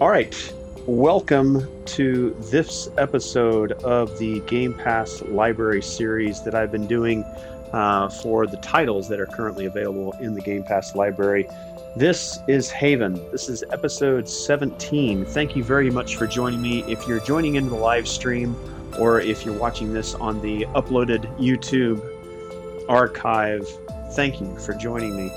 All right, welcome to this episode of the Game Pass Library series that I've been doing for the titles that are currently available in the Game Pass Library. This is Haven. This is episode 17. Thank you very much for joining me. If you're joining into the live stream or if you're watching this on the uploaded YouTube archive, thank you for joining me.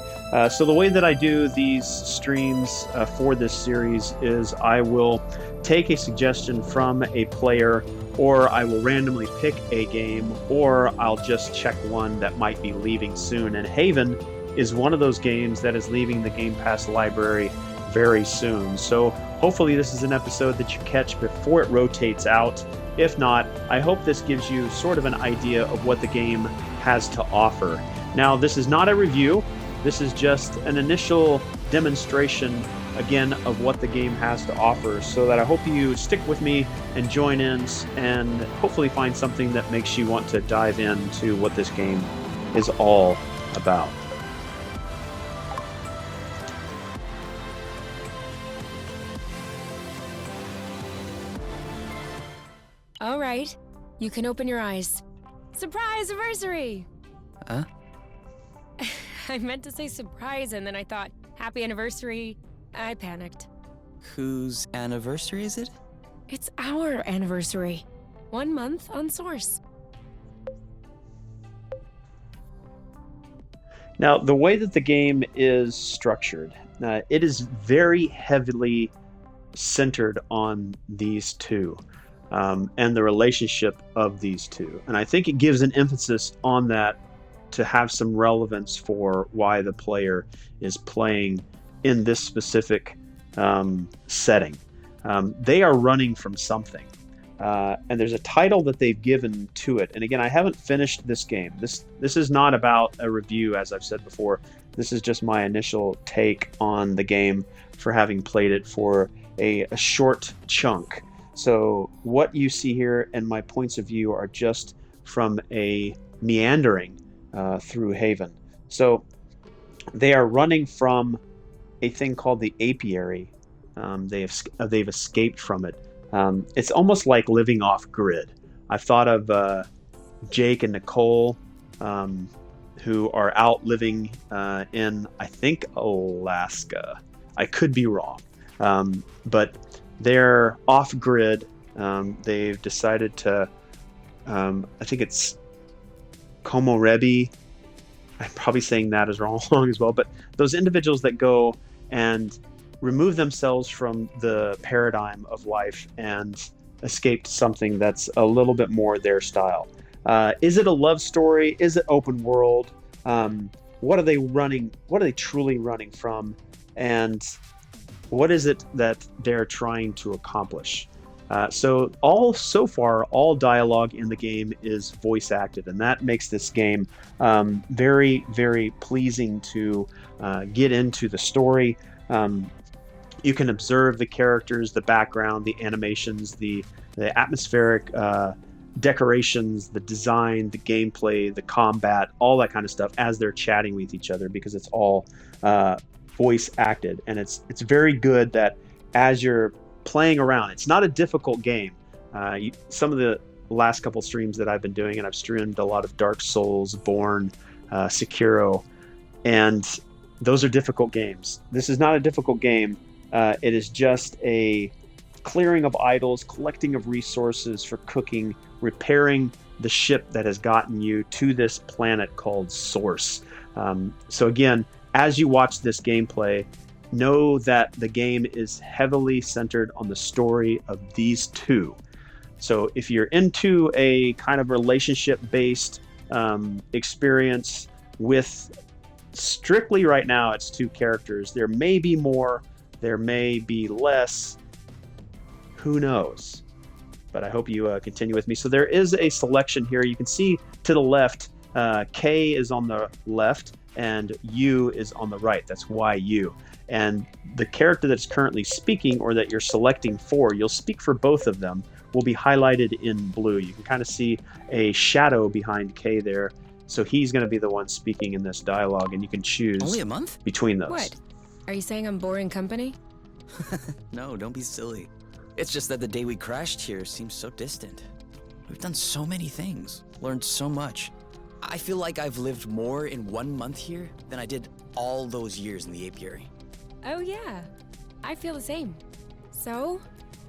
So the way that I do these streams for this series is I will take a suggestion from a player, or I will randomly pick a game, or I'll just check one that might be leaving soon. And Haven is one of those games that is leaving the Game Pass library very soon. So hopefully this is an episode that you catch before it rotates out. If not, I hope this gives you sort of an idea of what the game has to offer. Now, this is not a review. This is just an initial demonstration, again, of what the game has to offer, so that I hope you stick with me and join in and hopefully find something that makes you want to dive into what this game is all about. All right, you can open your eyes. Surprise anniversary! Huh? I meant to say surprise, and then I thought, happy anniversary. I panicked. Whose anniversary is it? It's our anniversary. 1 month on Source. Now, the way that the game is structured, it is very heavily centered on these two and the relationship of these two. And I think it gives an emphasis on that to have some relevance for why the player is playing in this specific setting. They are running from something. And there's a title that they've given to it. And again, I haven't finished this game. This is not about a review, as I've said before. This is just my initial take on the game for having played it for a short chunk. So what you see here and my points of view are just from a meandering through Haven. So they are running from a thing called the apiary. They've escaped from it. It's almost like living off grid. I've thought of Jake and Nicole, who are out living in, I think, Alaska. I could be wrong, but they're off grid. They've decided to, I think it's Komorebi. I'm probably saying that is wrong as well, but those individuals that go and remove themselves from the paradigm of life and escape to something that's a little bit more their style. Is it a love story? Is it open world? What are they running? What are they truly running from? And what is it that they're trying to accomplish? So far, all dialogue in the game is voice acted, and that makes this game very, very pleasing to get into the story. You can observe the characters, the background, the animations, the atmospheric decorations, the design, the gameplay, the combat, all that kind of stuff as they're chatting with each other, because it's all voice acted. And it's very good that as you're playing around, it's not a difficult game. Some of the last couple streams that I've been doing, and I've streamed a lot of Dark Souls, Born, Sekiro, and those are difficult games. This is not a difficult game. It is just a clearing of idols, collecting of resources for cooking, repairing the ship that has gotten you to this planet called Source. So again, as you watch this gameplay, know that the game is heavily centered on the story of these two. So if you're into a kind of relationship-based experience with strictly right now, it's two characters. There may be more, there may be less. Who knows? But I hope you continue with me. So there is a selection here. You can see to the left, K is on the left and U is on the right. That's YU. And the character that's currently speaking, or that you're selecting for, you'll speak for both of them, will be highlighted in blue. You can kind of see a shadow behind K there. So he's going to be the one speaking in this dialogue, and you can choose Only a month? between those. What? Are you saying I'm boring company? No, don't be silly. It's just that the day we crashed here seems so distant. We've done so many things, learned so much. I feel like I've lived more in 1 month here than I did all those years in the apiary. Oh yeah, I feel the same. So,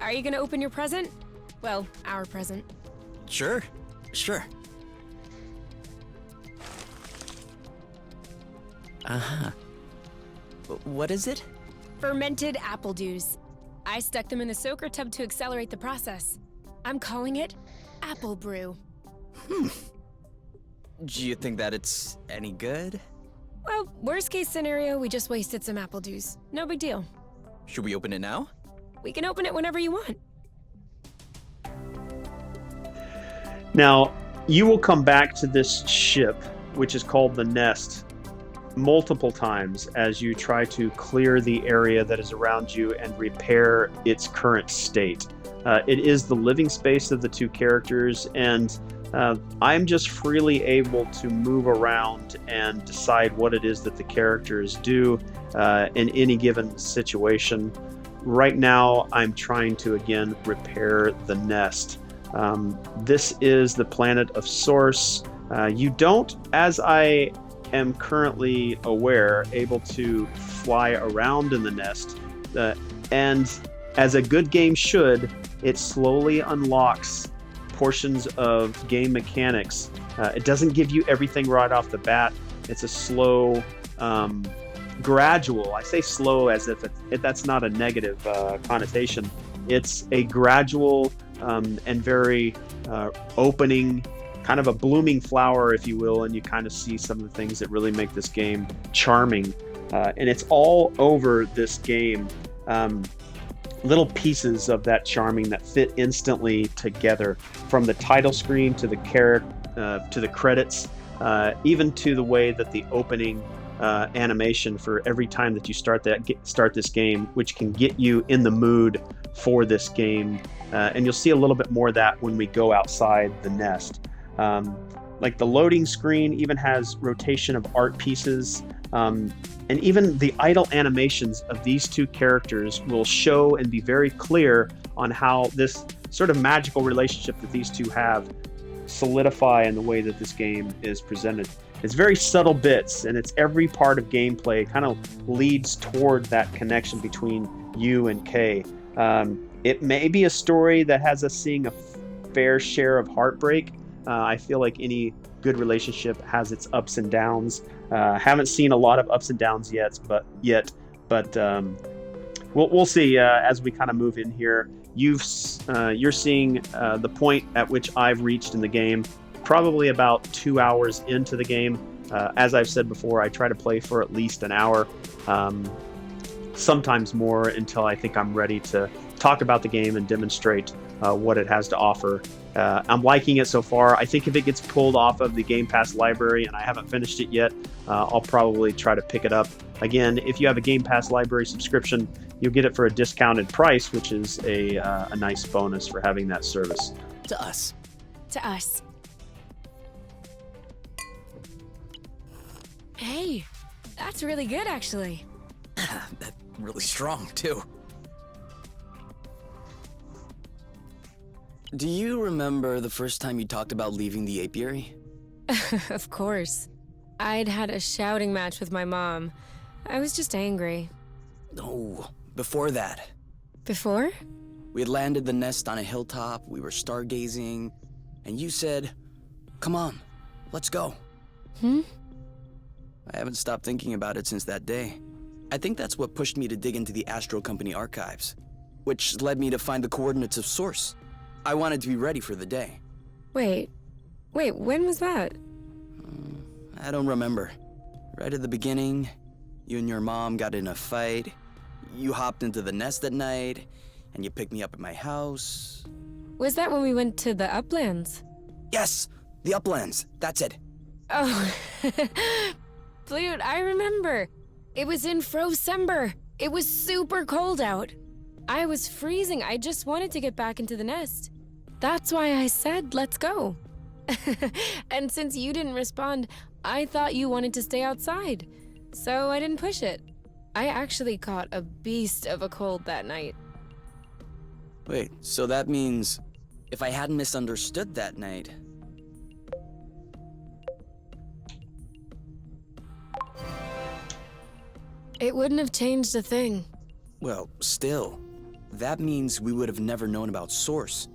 are you gonna open your present? Well, our present. Sure. Uh-huh. What is it? Fermented apple dews. I stuck them in the soaker tub to accelerate the process. I'm calling it apple brew. Do you think that it's any good? Well, worst case scenario, we just wasted some apple dews. No big deal. Should we open it now? We can open it whenever you want. Now, you will come back to this ship, which is called the Nest, multiple times as you try to clear the area that is around you and repair its current state. It is the living space of the two characters, and I'm just freely able to move around and decide what it is that the characters do in any given situation. Right now, I'm trying to, again, repair the nest. This is the planet of Source. You don't, as I am currently aware, able to fly around in the nest. And as a good game should, it slowly unlocks portions of game mechanics. It doesn't give you everything right off the bat. It's a slow, gradual, I say slow as if that's not a negative connotation. It's a gradual and very opening, kind of a blooming flower, if you will, and you kind of see some of the things that really make this game charming. And it's all over this game. Little pieces of that charming that fit instantly together, from the title screen to the to the credits, even to the way that the opening animation for every time that you start this game, which can get you in the mood for this game. And you'll see a little bit more of that when we go outside the nest. Like the loading screen even has rotation of art pieces. And even the idle animations of these two characters will show and be very clear on how this sort of magical relationship that these two have solidify in the way that this game is presented. It's very subtle bits, and it's every part of gameplay kind of leads toward that connection between you and Kay. It may be a story that has us seeing a fair share of heartbreak. I feel like any good relationship has its ups and downs. Haven't seen a lot of ups and downs yet, but we'll see as we kind of move in here. You're seeing the point at which I've reached in the game, probably about 2 hours into the game. As I've said before, I try to play for at least an hour, sometimes more, until I think I'm ready to talk about the game and demonstrate what it has to offer. I'm liking it so far. I think if it gets pulled off of the Game Pass library and I haven't finished it yet, I'll probably try to pick it up. Again, if you have a Game Pass library subscription, you'll get it for a discounted price, which is a nice bonus for having that service. To us. To us. Hey, that's really good, actually. That's really strong, too. Do you remember the first time you talked about leaving the apiary? Of course. I'd had a shouting match with my mom. I was just angry. No, before that. Before? We had landed the nest on a hilltop, we were stargazing, and you said, "Come on, let's go." I haven't stopped thinking about it since that day. I think that's what pushed me to dig into the Astro Company archives, which led me to find the coordinates of Source. I wanted to be ready for the day. Wait, when was that? I don't remember. Right at the beginning, you and your mom got in a fight. You hopped into the nest at night, and you picked me up at my house. Was that when we went to the Uplands? Yes, the Uplands, that's it. Oh, Flute, I remember. It was in Frocember. It was super cold out. I was freezing. I just wanted to get back into the nest. That's why I said, let's go. And since you didn't respond, I thought you wanted to stay outside. So I didn't push it. I actually caught a beast of a cold that night. Wait, so that means if I hadn't misunderstood that night... It wouldn't have changed a thing. Well, still, that means we would have never known about Source.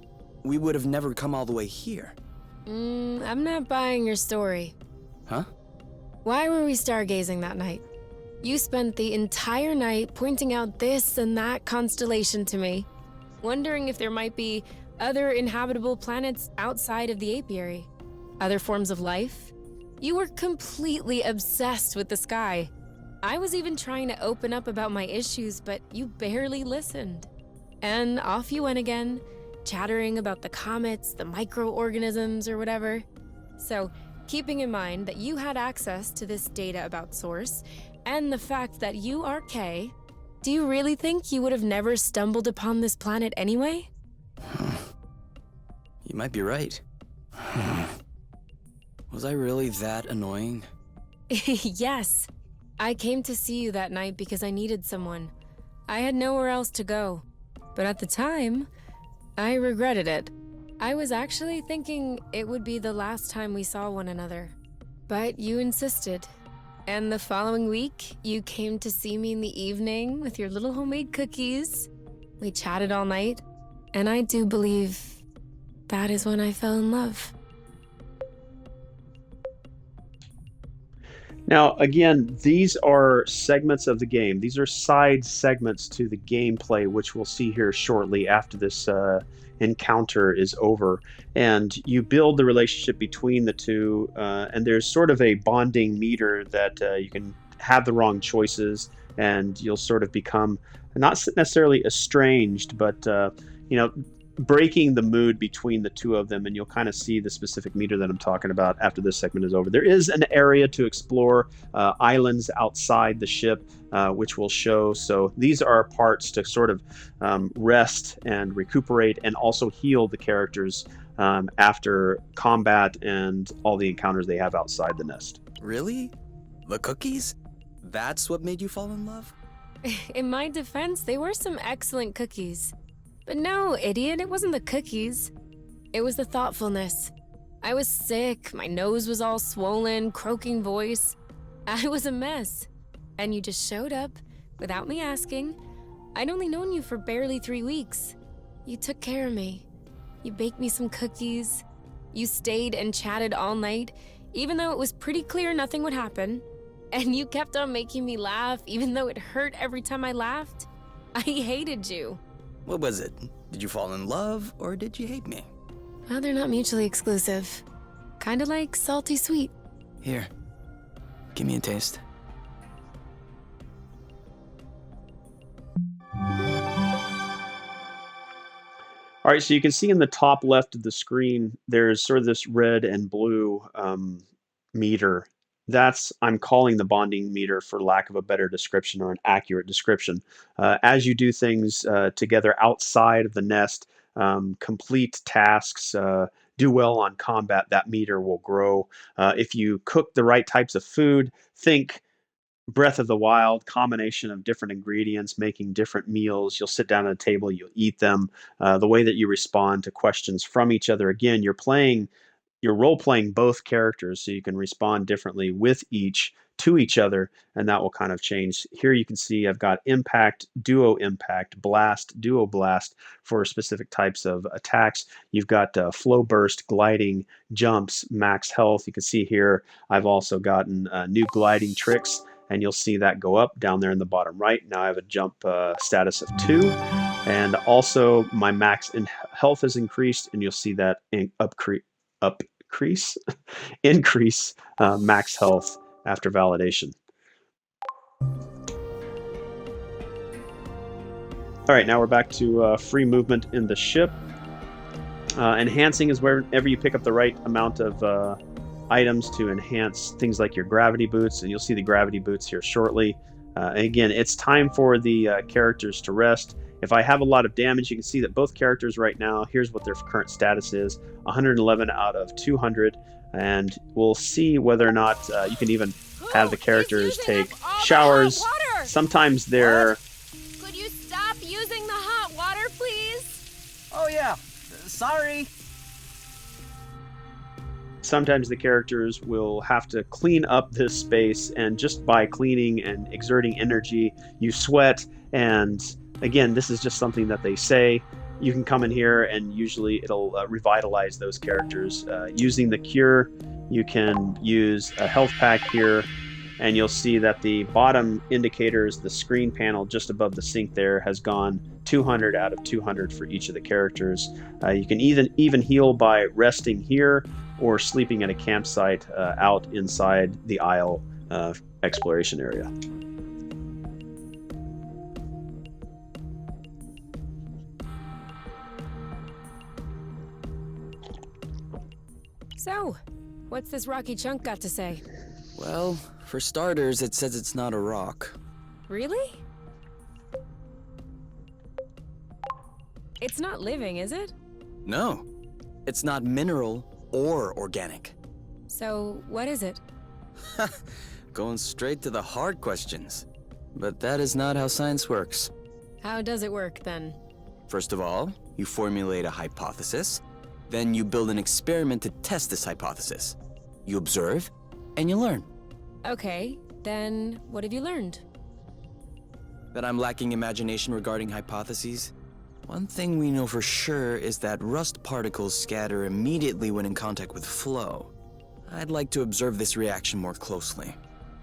We would have never come all the way here. I'm not buying your story. Huh? Why were we stargazing that night? You spent the entire night pointing out this and that constellation to me, wondering if there might be other inhabitable planets outside of the apiary. Other forms of life? You were completely obsessed with the sky. I was even trying to open up about my issues, but you barely listened. And off you went again, chattering about the comets, the microorganisms, or whatever. So, keeping in mind that you had access to this data about Source, and the fact that you are Kay, do you really think you would have never stumbled upon this planet anyway? You might be right. Was I really that annoying? Yes. I came to see you that night because I needed someone. I had nowhere else to go. But at the time, I regretted it. I was actually thinking it would be the last time we saw one another. But you insisted. And the following week, you came to see me in the evening with your little homemade cookies. We chatted all night, and I do believe that is when I fell in love. Now, again, these are segments of the game. These are side segments to the gameplay, which we'll see here shortly after this encounter is over. And you build the relationship between the two, and there's sort of a bonding meter that you can have the wrong choices, and you'll sort of become not necessarily estranged, but breaking the mood between the two of them, and you'll kind of see the specific meter that I'm talking about after this segment is over. There is an area to explore, islands outside the ship, which we'll show. So these are parts to sort of rest and recuperate and also heal the characters after combat and all the encounters they have outside the nest. Really? The cookies? That's what made you fall in love? In my defense, they were some excellent cookies. But no, idiot, it wasn't the cookies. It was the thoughtfulness. I was sick, my nose was all swollen, croaking voice. I was a mess. And you just showed up, without me asking. I'd only known you for barely 3 weeks. You took care of me. You baked me some cookies. You stayed and chatted all night, even though it was pretty clear nothing would happen. And you kept on making me laugh, even though it hurt every time I laughed. I hated you. What was it? Did you fall in love, or did you hate me? Well, they're not mutually exclusive. Kinda like salty sweet. Here, give me a taste. All right, so you can see in the top left of the screen, there's sort of this red and blue meter. I'm calling the bonding meter for lack of a better description or an accurate description. As you do things together outside of the nest, complete tasks, do well on combat, that meter will grow. If you cook the right types of food, think Breath of the Wild, combination of different ingredients, making different meals. You'll sit down at a table, you'll eat them. The way that you respond to questions from each other. Again, you're role-playing both characters, so you can respond differently with each to each other, and that will kind of change. Here you can see I've got impact, duo impact, blast, duo blast for specific types of attacks. You've got flow burst, gliding, jumps, max health. You can see here I've also gotten new gliding tricks, and you'll see that go up down there in the bottom right. Now I have a jump status of 2, and also my max in health has increased, and you'll see that increase max health after validation. All right, now we're back to free movement in the ship. Enhancing is wherever you pick up the right amount of items to enhance things like your gravity boots, and you'll see the gravity boots here shortly. Again, it's time for the characters to rest. If I have a lot of damage, you can see that both characters right now, here's what their current status is, 111 out of 200, and we'll see whether or not you can even have the characters take showers sometimes they're Could you stop using the hot water, please? Oh yeah, sorry. sometimes the characters will have to clean up this space, and just by cleaning and exerting energy, you sweat. And again, this is just something that they say. You can come in here and usually it'll revitalize those characters. Using the cure, you can use a health pack here, and you'll see that the bottom indicators, the screen panel just above the sink there, has gone 200 out of 200 for each of the characters. You can even heal by resting here or sleeping at a campsite out inside the Isle exploration area. So, what's this rocky chunk got to say? Well, for starters, it says it's not a rock. Really? It's not living, is it? No, it's not mineral or organic. So, what is it? Going straight to the hard questions. But that is not how science works. How does it work, then? First of all, you formulate a hypothesis. Then you build an experiment to test this hypothesis. You observe, and you learn. Okay, then what have you learned? That I'm lacking imagination regarding hypotheses? One thing we know for sure is that rust particles scatter immediately when in contact with flow. I'd like to observe this reaction more closely.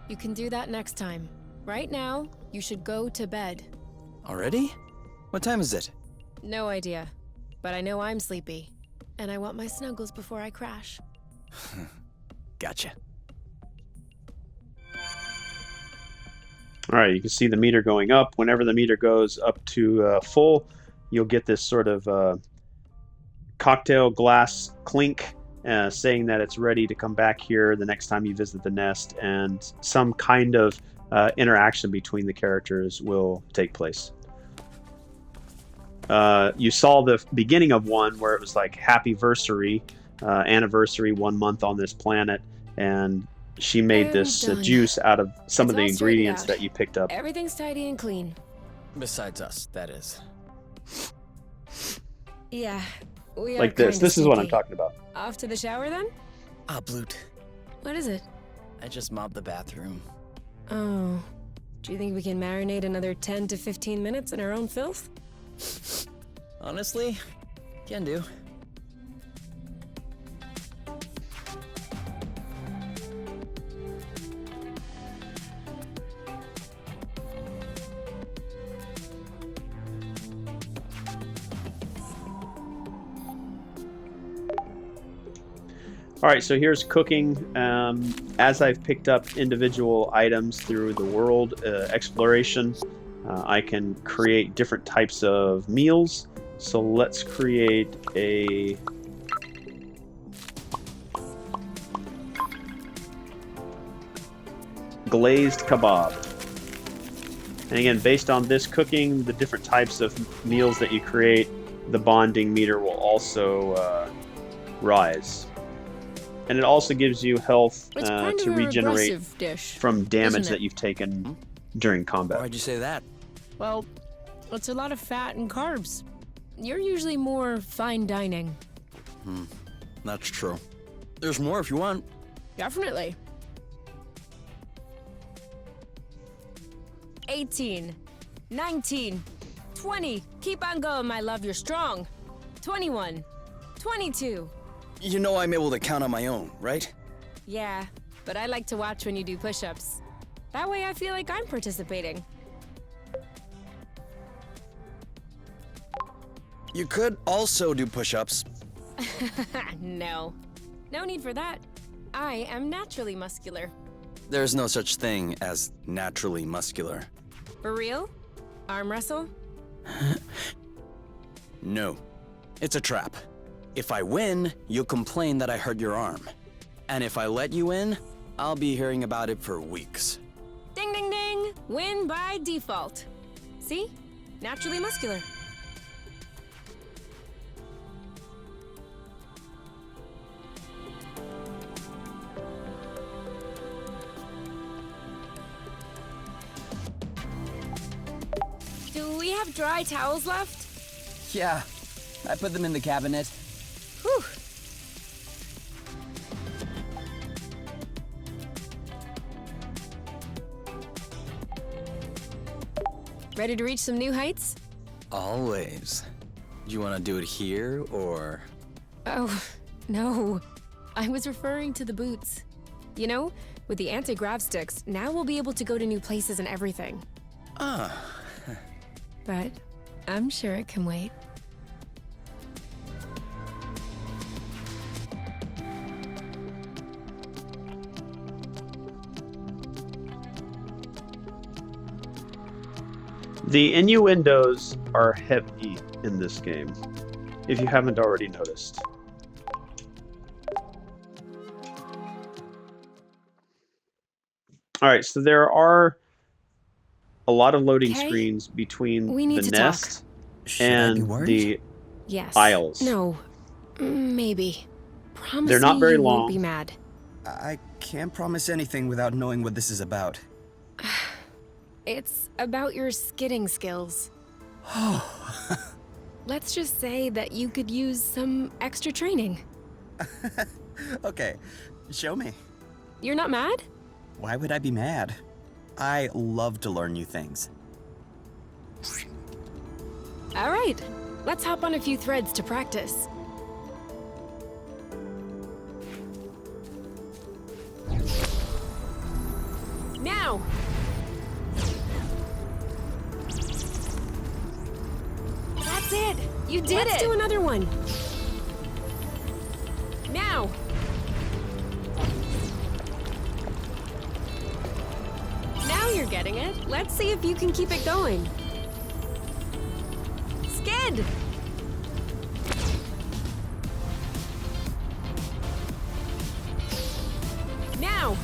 You can do that next time. Right now, you should go to bed. Already? What time is it? No idea, but I know I'm sleepy. And I want my snuggles before I crash. Gotcha. All right, you can see the meter going up. Whenever the meter goes up to full, you'll get this sort of cocktail glass clink saying that it's ready to come back here the next time you visit the nest, and some kind of interaction between the characters will take place. You saw the beginning of one where it was like happy-versary, anniversary 1 month on this planet, and she made this juice out of some of the ingredients that you picked up. Everything's tidy and clean. Besides us, that is. Yeah, we are Like this. kinda This is what I'm stinky. talking about. Off to the shower, then? Ah, Bloot. What is it? I just mopped the bathroom. Oh. Do you think we can marinate another 10 to 15 minutes in our own filth? Honestly, can do. All right, so here's cooking. As I've picked up individual items through the world exploration, I can create different types of meals. So let's create a glazed kebab. And again, based on this cooking, the different types of meals that you create, the bonding meter will also rise. And it also gives you health It's kind to of a regenerate aggressive dish, from damage isn't it? that you've taken during combat. Why'd you say that? Well, it's a lot of fat and carbs. You're usually more fine dining. That's true. There's more if you want. Definitely. 18, 19, 20. Keep on going, my love, you're strong. 21, 22. You know I'm able to count on my own, right? Yeah, but I like to watch when you do push-ups. That way I feel like I'm participating. You could also do push-ups. No. No need for that. I am naturally muscular. There's no such thing as naturally muscular. For real? Arm wrestle? No. It's a trap. If I win, you'll complain that I hurt your arm. And if I let you in, I'll be hearing about it for weeks. Ding ding ding! Win by default. See? Naturally muscular. have dry towels left? Yeah, I put them in the cabinet. Whew. Ready to reach some new heights? Always. Do you want to do it here, or...? Oh, no. I was referring to the boots. You know, with the anti-grav sticks, now we'll be able to go to new places and everything. Ah. But I'm sure it can wait. The innuendos are heavy in this game, if you haven't already noticed. All right, so there are a lot of loading Okay. screens between We need the to talk. nest Should I be and worried? the Yes. aisles. No. Maybe. Promise They're not me very you won't long. be mad. I can't promise anything without knowing what this is about. It's about your skidding skills. Let's just say that you could use some extra training. Okay, show me. You're not mad? Why would I be mad? I love to learn new things. All right. Let's hop on a few threads to practice. Now! That's it! You did it! Let's do another one. Now! Now you're getting it. Let's see if you can keep it going. Skid! Now!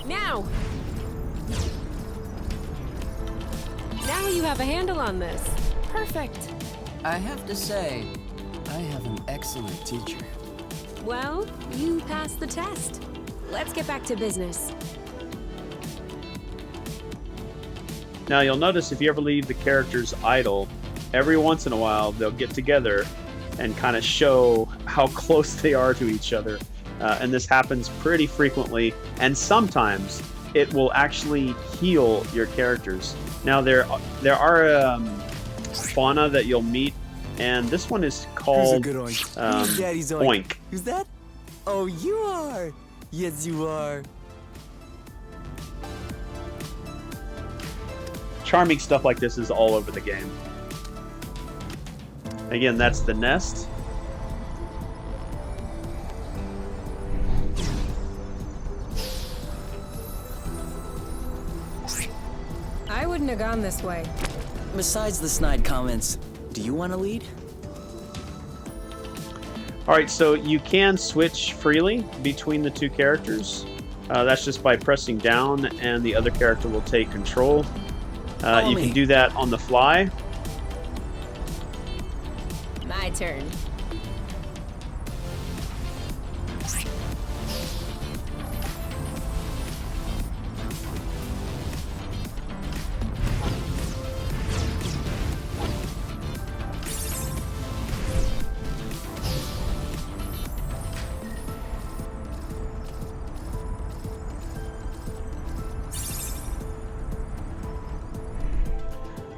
Now! Now you have a handle on this. Perfect. I have to say, I have an excellent teacher. Well, you passed the test. Let's get back to business. Now you'll notice if you ever leave the characters idle, every once in a while they'll get together and kind of show how close they are to each other. And this happens pretty frequently, and sometimes it will actually heal your characters. Now there are fauna that you'll meet, and this one is called Who's a good oink? Who's Daddy's Oink. Who's that? Oh, you are. Yes, you are. Charming stuff like this is all over the game. Again, that's the nest. I wouldn't have gone this way. Besides the snide comments, do you want to lead? All right, so you can switch freely between the two characters. That's just by pressing down, and the other character will take control. Follow You me. can do that on the fly. My turn.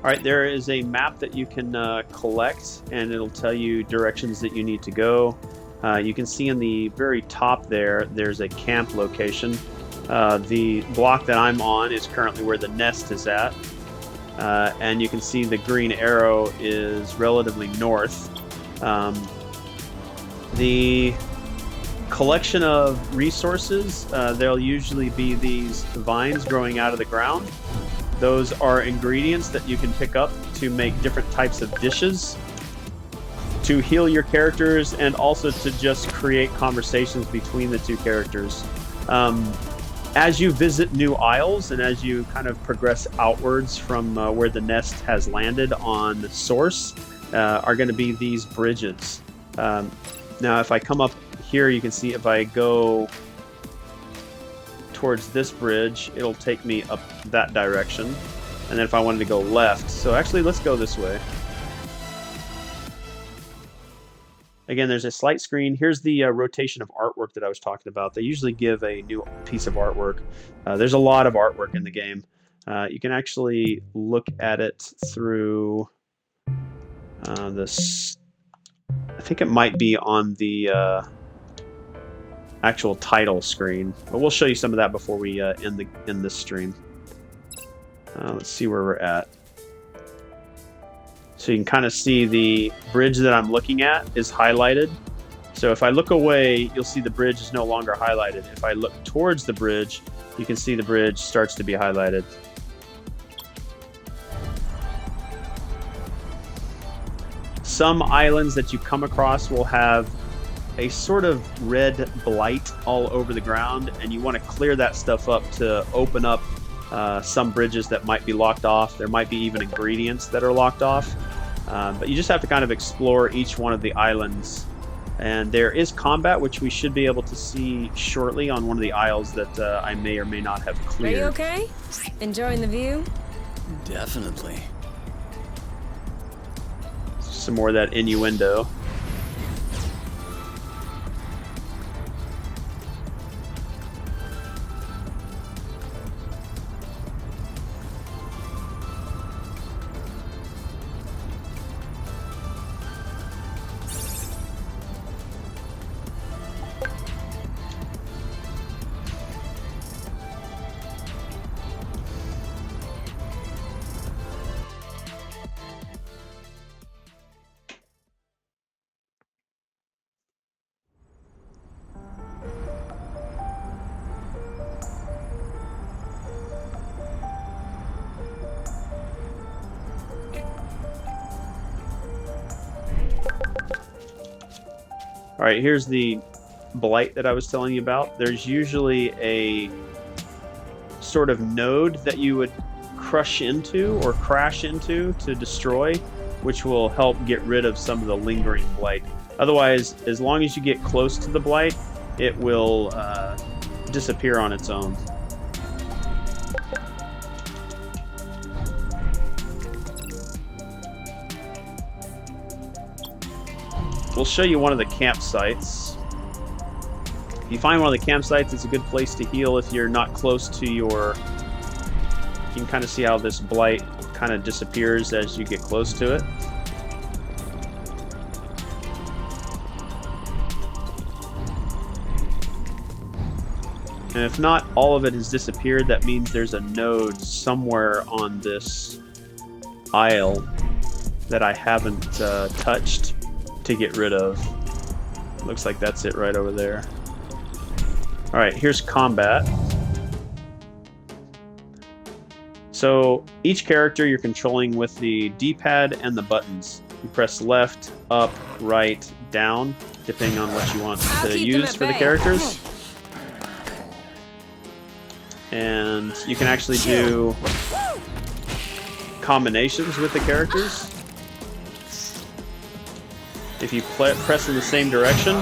All right, there is a map that you can collect, and it'll tell you directions that you need to go. You can see in the very top there's a camp location. The block that I'm on is currently where the nest is at. And you can see the green arrow is relatively north. The collection of resources, there'll usually be these vines growing out of the ground. Those are ingredients that you can pick up to make different types of dishes. to heal your characters and also to just create conversations between the two characters. As you visit new isles and as you kind of progress outwards from where the nest has landed on Source, are going to be these bridges. Now, if I come up here, you can see if I go towards this bridge, it'll take me up that direction. And then if I wanted to go left, so actually let's go this way. Again, there's a slight screen. Here's the rotation of artwork that I was talking about. They usually give a new piece of artwork. There's a lot of artwork in the game. You can actually look at it through this. I think it might be on the actual title screen, but we'll show you some of that before we end this stream. Let's see where we're at. So you can kind of see the bridge that I'm looking at is highlighted. So if I look away, you'll see the bridge is no longer highlighted. If I look towards the bridge, you can see the bridge starts to be highlighted. Some islands that you come across will have a sort of red blight all over the ground, and you want to clear that stuff up to open up some bridges that might be locked off. There might be even ingredients that are locked off. But you just have to kind of explore each one of the islands. And there is combat, which we should be able to see shortly on one of the isles that I may or may not have cleared. Are you okay? Enjoying the view? Definitely. Some more of that innuendo. All right, here's the blight that I was telling you about. There's usually a sort of node that you would crush into or crash into to destroy, which will help get rid of some of the lingering blight. Otherwise, as long as you get close to the blight, it will disappear on its own. We'll show you one of the campsites. If you find one of the campsites, it's a good place to heal if you're not close to your... You can kind of see how this blight kind of disappears as you get close to it. And if not all of it has disappeared, that means there's a node somewhere on this isle that I haven't touched to get rid of. Looks like that's it right over there. Alright, here's combat. So each character you're controlling with the D-pad and the buttons. You press left, up, right, down, depending on what you want to use for the characters. And you can actually do combinations with the characters. If you press in the same direction,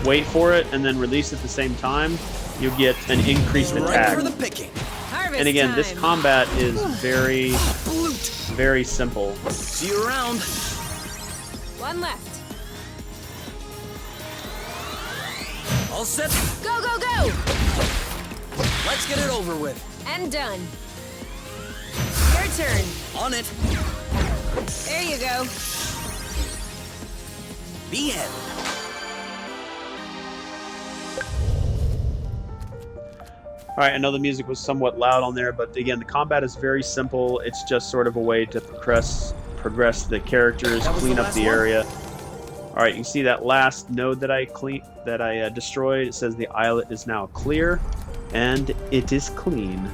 wait for it, and then release at the same time, you get an increased attack. And again, this combat is very, very simple. See you around. One left. All set. Go, go, go! Let's get it over with. And done. Your turn. On it. There you go. The end. Alright, I know the music was somewhat loud on there, but again, the combat is very simple. It's just sort of a way to progress the characters, clean up the area. Alright, you can see that last node that I destroyed. It says the islet is now clear, and it is clean.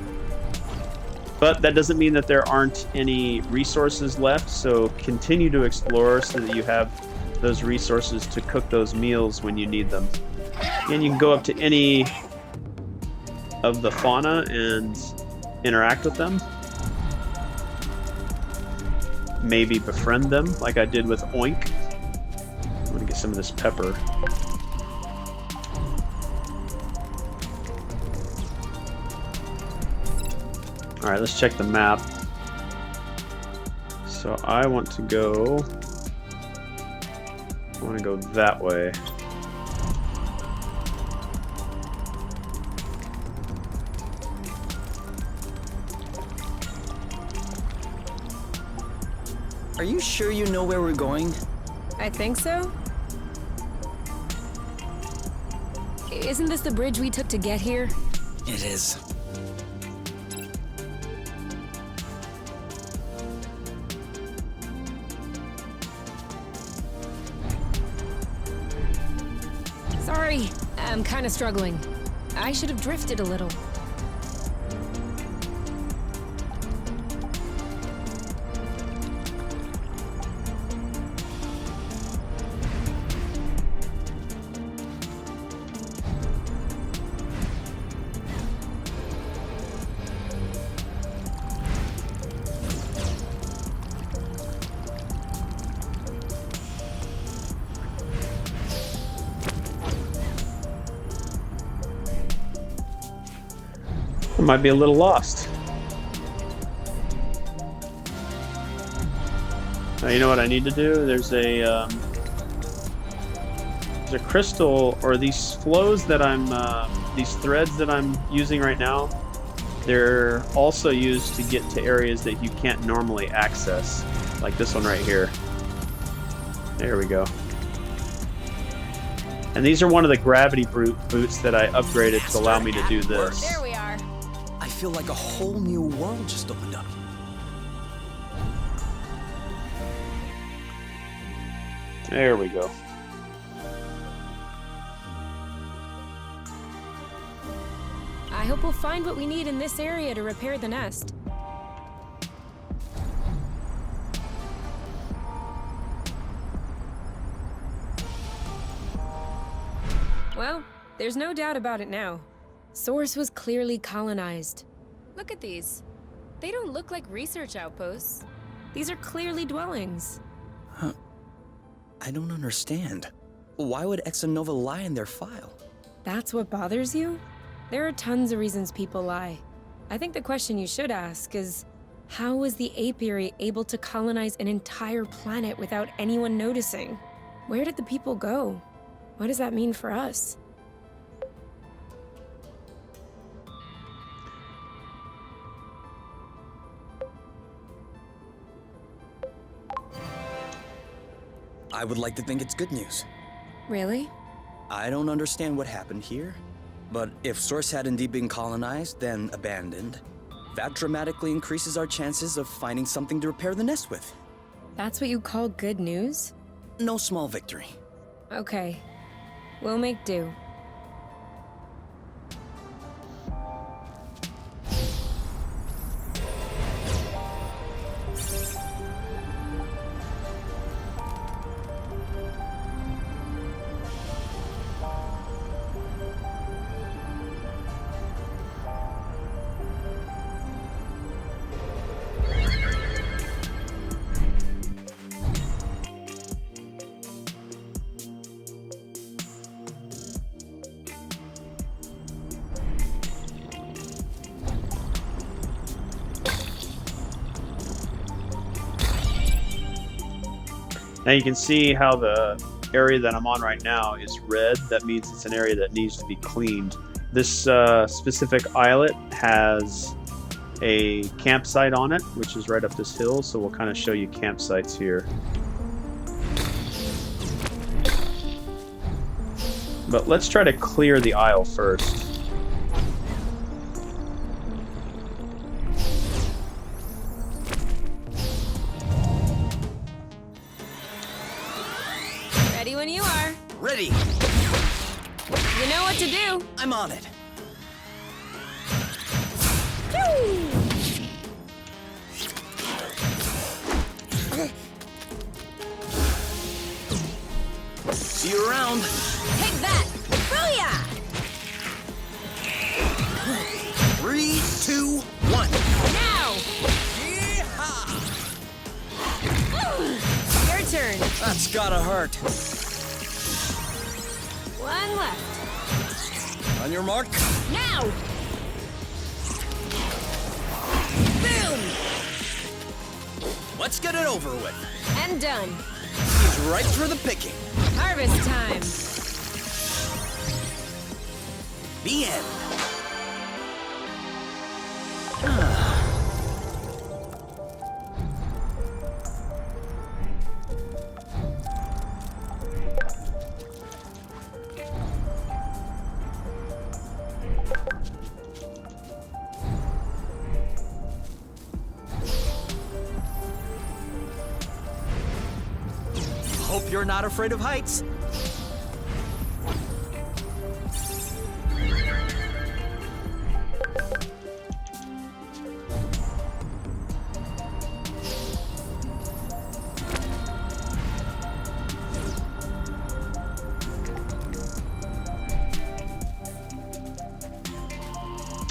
But that doesn't mean that there aren't any resources left, so continue to explore so that you have those resources to cook those meals when you need them. And you can go up to any of the fauna and interact with them. Maybe befriend them, like I did with Oink. I'm gonna get some of this pepper. Alright, let's check the map. So I want to go that way. Are you sure you know where we're going? I think so. Isn't this the bridge we took to get here? It is. Sorry, I'm kind of struggling. I should have drifted a little. I might be a little lost. Now, you know what I need to do? There's a crystal, or these flows that these threads that I'm using right now. They're also used to get to areas that you can't normally access, like this one right here. There we go. And these are one of the gravity boots that I upgraded to allow me to do this. There we are. I feel like a whole new world just opened up. There we go. I hope we'll find what we need in this area to repair the nest. Well, there's no doubt about it now. Source was clearly colonized. Look at these. They don't look like research outposts. These are clearly dwellings. Huh. I don't understand. Why would Exonova lie in their file? That's what bothers you? There are tons of reasons people lie. I think the question you should ask is, how was the apiary able to colonize an entire planet without anyone noticing? Where did the people go? What does that mean for us? I would like to think it's good news. Really? I don't understand what happened here, but if Source had indeed been colonized, then abandoned, that dramatically increases our chances of finding something to repair the nest with. That's what you call good news? No small victory. Okay. We'll make do. Now you can see how the area that I'm on right now is red. That means it's an area that needs to be cleaned. This specific islet has a campsite on it, which is right up this hill, so we'll kind of show you campsites here. But let's try to clear the isle first. Ready when you are. Ready! You know what to do. I'm on it. around. Take that! Booyah! 3, 2, 1. Now! Yeehaw! Your turn. That's gotta hurt. One left. On your mark. Now! Boom! Let's get it over with. And done. He's right for the picking. Harvest time. The end. Hope you're not afraid of heights.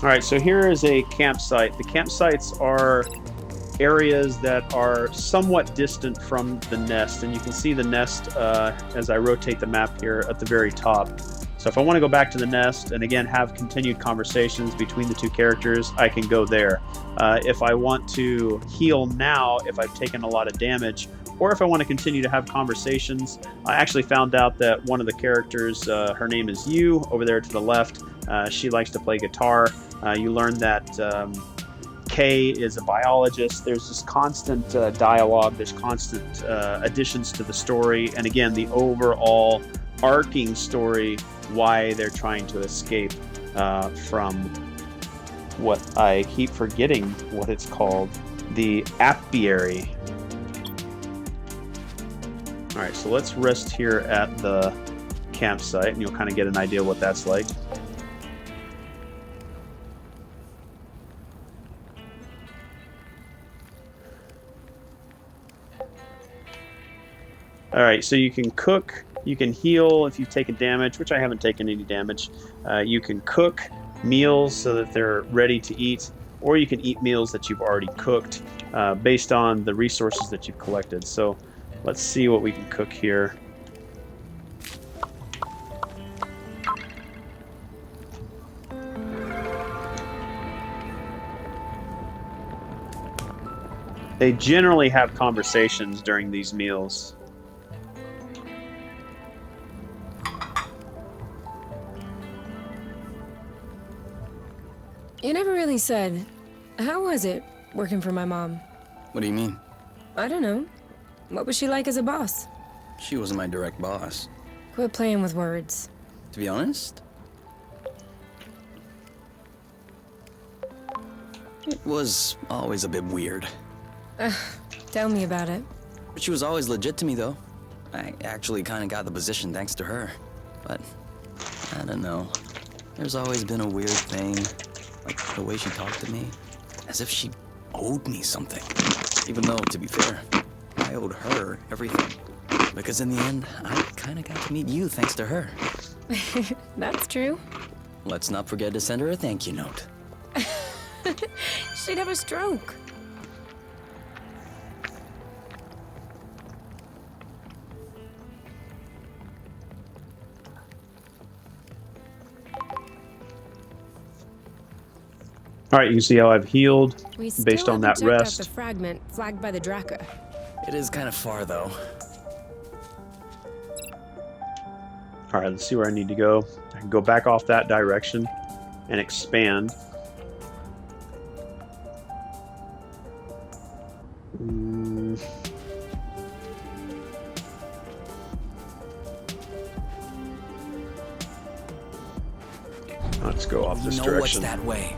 All right, so here is a campsite. The campsites are areas that are somewhat distant from the nest, and you can see the nest as I rotate the map here at the very top. So if I want to go back to the nest and again have continued conversations between the two characters, I can go there. If I want to heal now, if I've taken a lot of damage, or if I want to continue to have conversations, I actually found out that one of the characters, her name is Yu, over there to the left. She likes to play guitar. You learn that Kay is a biologist. There's this constant dialogue. There's constant additions to the story. And again, the overall arcing story, why they're trying to escape from what I keep forgetting what it's called, the apiary. All right, so let's rest here at the campsite, and you'll kind of get an idea what that's like. All right, so you can cook, you can heal if you've taken damage, which I haven't taken any damage. You can cook meals so that they're ready to eat, or you can eat meals that you've already cooked based on the resources that you've collected. So let's see what we can cook here. They generally have conversations during these meals. You never really said, how was it working for my mom? What do you mean? I don't know. What was she like as a boss? She wasn't my direct boss. Quit playing with words. To be honest, it was always a bit weird. Tell me about it. But she was always legit to me, though. I actually kind of got the position thanks to her. But, I don't know. There's always been a weird thing. Like the way she talked to me. As if she owed me something. Even though, to be fair, I owed her everything. Because in the end, I kind of got to meet you thanks to her. That's true. Let's not forget to send her a thank you note. She'd have a stroke. All right, you can see how I've healed We still based on that haven't checked out rest. the fragment flagged by the Draka. It is kind of far, though. All right, let's see where I need to go. I can go back off that direction and expand. Let's go off this You know what's direction. that way.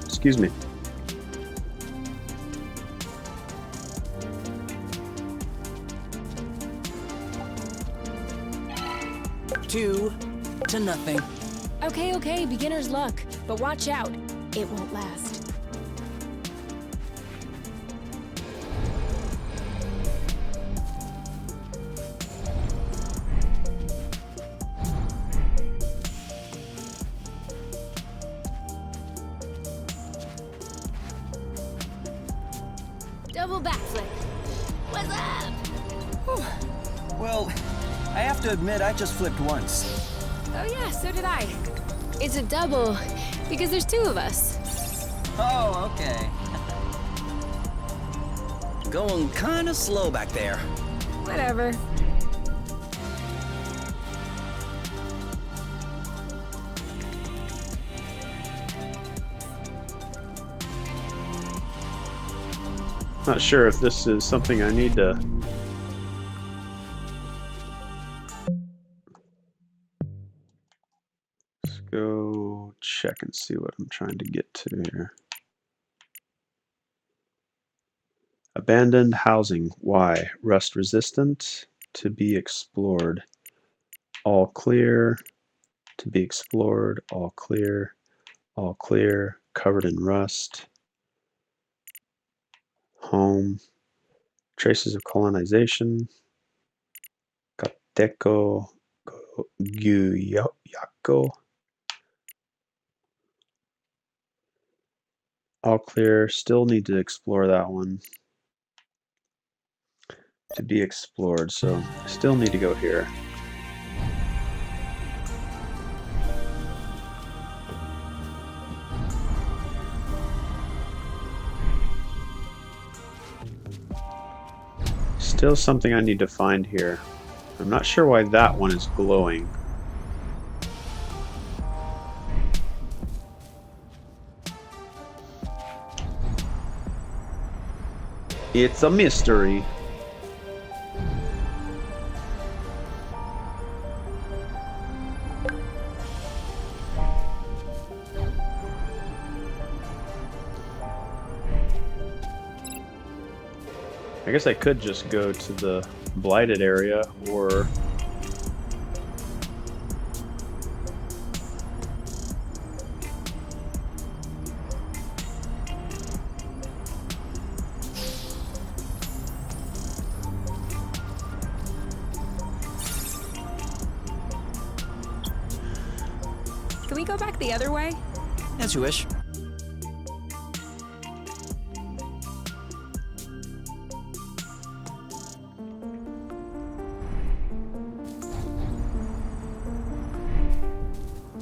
Excuse me. Two to nothing. Okay, beginner's luck. But watch out. It won't last. Double backflip. What's up? Well, I have to admit, I just flipped once. Oh yeah, so did I. It's a double because there's two of us. Oh, okay. Going kinda slow back there. Whatever. Not sure if this is something I need to... Let's go check and see what I'm trying to get to here. Abandoned housing. Why? Rust resistant. To be explored. All clear. To be explored. All clear. All clear. Covered in rust. Home. Traces of colonization. Kateko Gyuyako. All clear. Still need to explore that one. To be explored, so still need to go here. Still something I need to find here. I'm not sure why that one is glowing. It's a mystery. I guess I could just go to the blighted area, or Can we go back the other way? As you wish.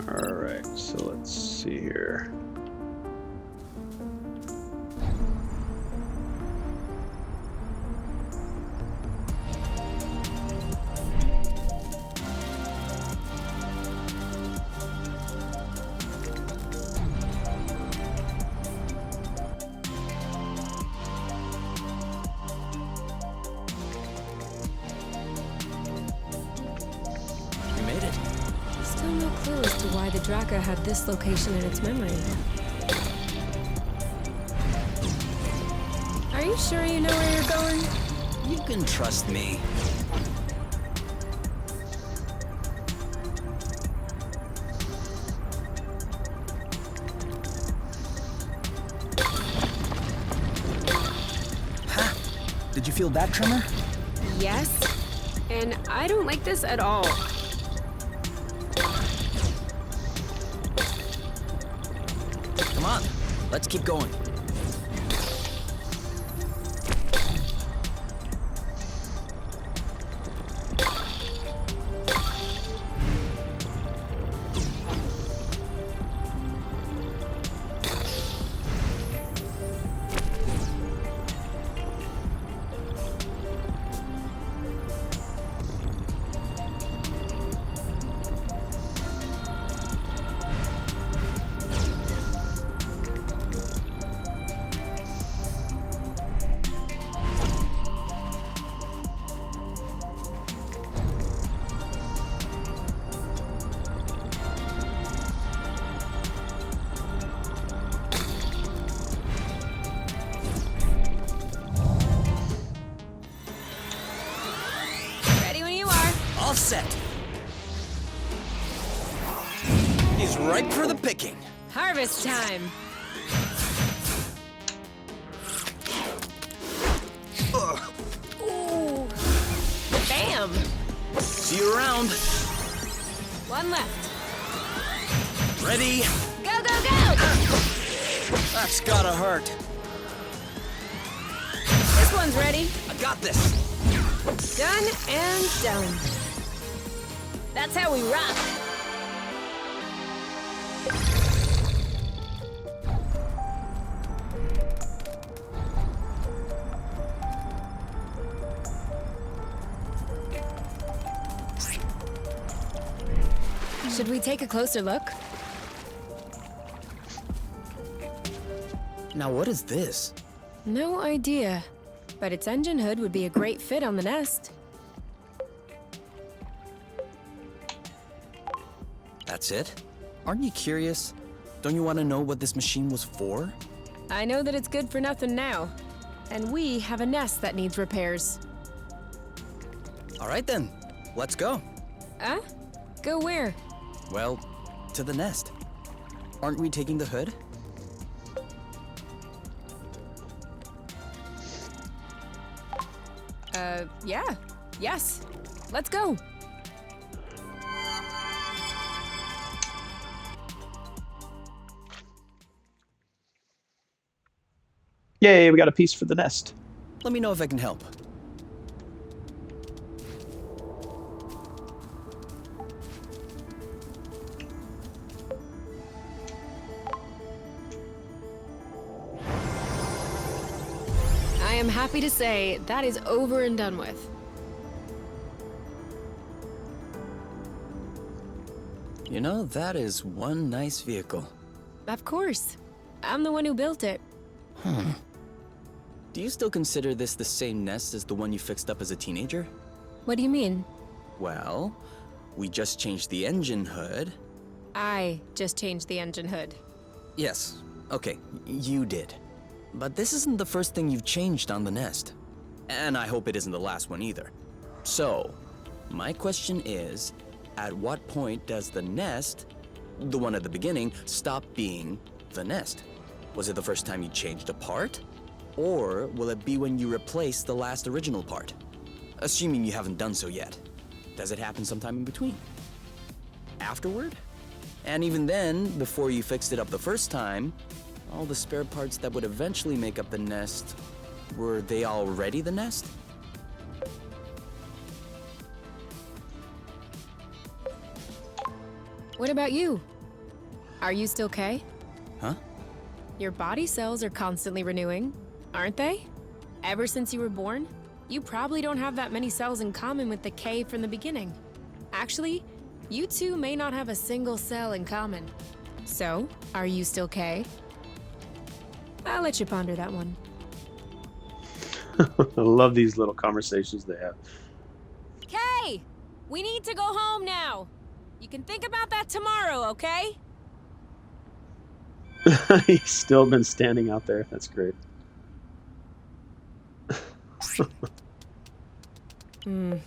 alright, so let's see here. We made it. Still no clue as to why the Draka had this location in its memory. Are you sure you know where you're going? You can trust me. Ha! Did you feel that tremor? Yes. And I don't like this at all. Come on, let's keep going. set. He's ripe for the picking. Harvest time. Ooh. Bam. See you around. One left. Ready? Go, go, go! That's gotta hurt. This one's ready. I got this. Done and done. That's how we rock. Should we take a closer look? Now what is this? No idea, but its engine hood would be a great fit on the nest. That's it? Aren't you curious? Don't you want to know what this machine was for? I know that it's good for nothing now, and we have a nest that needs repairs. All right then, let's go. Huh? Go where? Well, to the nest. Aren't we taking the hood? Yeah. Yes. Let's go. Yay, we got a piece for the nest. Let me know if I can help. I am happy to say that is over and done with. You know, that is one nice vehicle. Of course. I'm the one who built it. Do you still consider this the same nest as the one you fixed up as a teenager? What do you mean? Well, we just changed the engine hood. I just changed the engine hood. Yes, okay, you did. But this isn't the first thing you've changed on the nest. And I hope it isn't the last one either. So, my question is, at what point does the nest, the one at the beginning, stop being the nest? Was it the first time you changed a part? Or will it be when you replace the last original part? Assuming you haven't done so yet. Does it happen sometime in between? Afterward? And even then, before you fixed it up the first time, all the spare parts that would eventually make up the nest, were they already the nest? What about you? Are you still K? Huh? Your body cells are constantly renewing, aren't they? Ever since you were born, you probably don't have that many cells in common with the K from the beginning. Actually, you two may not have a single cell in common. So, are you still K? I'll let you ponder that one. I love these little conversations they have. K! We need to go home now! You can think about that tomorrow, okay? He's still been standing out there. That's great. All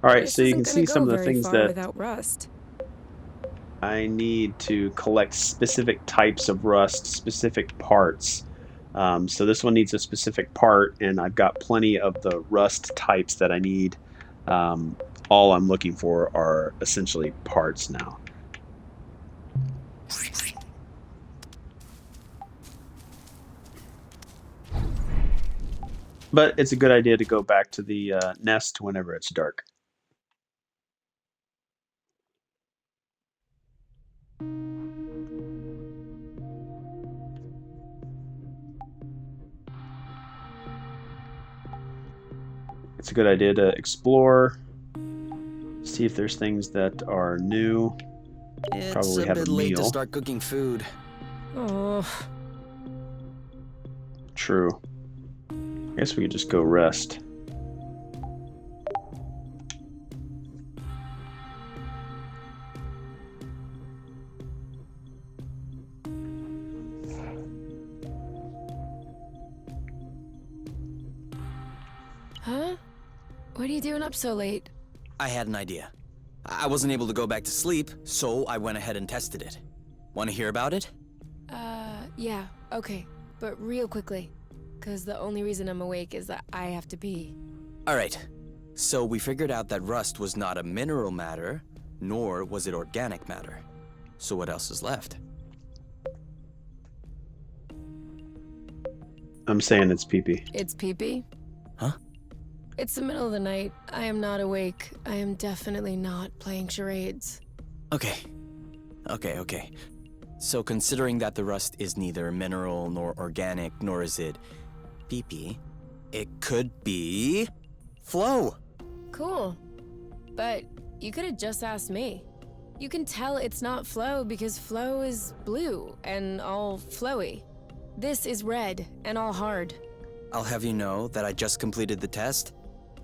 right, so you can see some of the things that without rust. I need to collect specific types of rust, specific parts. So this one needs a specific part, and I've got plenty of the rust types that I need. All I'm looking for are essentially parts now. But it's a good idea to go back to the nest whenever it's dark. It's a good idea to explore, see if there's things that are new. It's Probably a have bit a late to meal. start cooking food. Oh, True. I guess we could just go rest. huh? What are you doing up so late? I had an idea. I wasn't able to go back to sleep, so I went ahead and tested it. Want to hear about it? Yeah, okay. But real quickly, because the only reason I'm awake is that I have to pee. Alright, so we figured out that rust was not a mineral matter, nor was it organic matter. So what else is left? I'm saying it's pee-pee. It's pee-pee? Huh? It's the middle of the night. I am not awake. I am definitely not playing charades. Okay. So considering that the rust is neither mineral nor organic, nor is it pee-pee, it could be flow. Cool. But you could have just asked me. You can tell it's not flow because flow is blue and all flowy. This is red and all hard. I'll have you know that I just completed the test,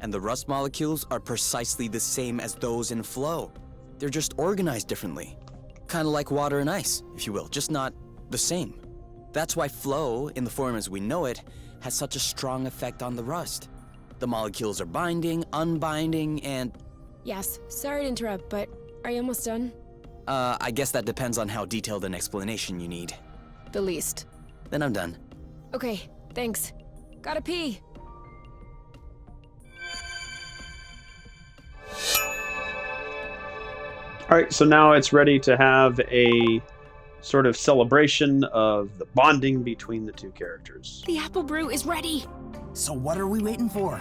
and the rust molecules are precisely the same as those in flow. They're just organized differently. Kind of like water and ice, if you will, just not the same. That's why flow, in the form as we know it, has such a strong effect on the rust. The molecules are binding, unbinding, and... Yes, sorry to interrupt, but are you almost done? I guess that depends on how detailed an explanation you need. The least. Then I'm done. Okay, thanks. Gotta pee. All right, so now it's ready to have a sort of celebration of the bonding between the two characters. The apple brew is ready. So what are we waiting for?